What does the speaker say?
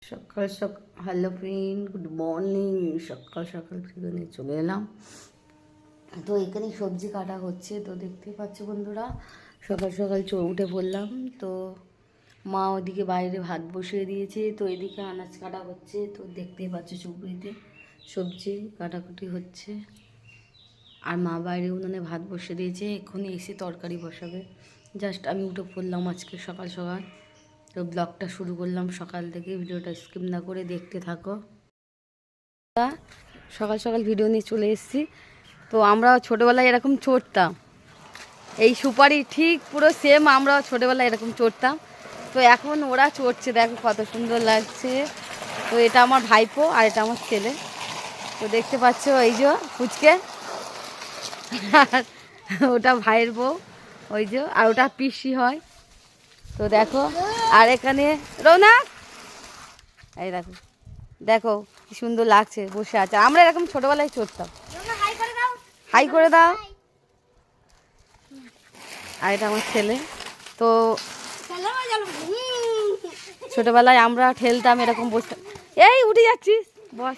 সকাল সকাল hello friend, good morning. সকাল সকাল ফিরে নিয়ে চলে এলাম। তো এখানে সবজি কাটা হচ্ছে, তো দেখতেই পাচ্ছ বন্ধুরা, সকাল সকাল উঠে পড়লাম। তো মা ওদিকে বাইরে ভাত বসিয়ে দিয়েছে, তো এদিকে আনাজ কাটা হচ্ছে। তো দেখতেই পাচ্ছ চুপড়িতে সবজি কাটাকুটি হচ্ছে, আর মা বাইরে উনুনে ভাত বসিয়ে দিয়েছে, এক্ষুনি এসে তরকারি বসাবে। জাস্ট আমি উঠে পড়লাম আজকে সকাল সকাল। তো ব্লগটা শুরু করলাম সকাল থেকে, ভিডিওটা স্কিপ না করে দেখতে থাকো। সকাল সকাল ভিডিও নিয়ে চলে এসেছি। তো আমরা ছোটোবেলায় এরকম চড়তাম, এই সুপারি ঠিক পুরো সেম আমরাও ছোটোবেলায় এরকম চড়তাম। তো এখন ওরা চড়ছে, দেখো কত সুন্দর লাগছে। তো এটা আমার ভাইপো আর এটা আমার ছেলে। তো দেখতে পাচ্ছ এই যে ফুচকে, আর ওটা ভাইয়ের বউ, ওই যে, আর ওটা পিসি হয়। তো দেখো, আর এখানে রৌনক, এই দেখো দেখো কি সুন্দর লাগছে, বসে আছে। আমরা এরকম ছোটবেলায় চড়তাম। হাই করে দাও। আর এটা আমার ছেলে। তো ছোটবেলায় আমরা ঠেলতাম এরকম বসে। এই উঠে যাচ্ছিস, বস।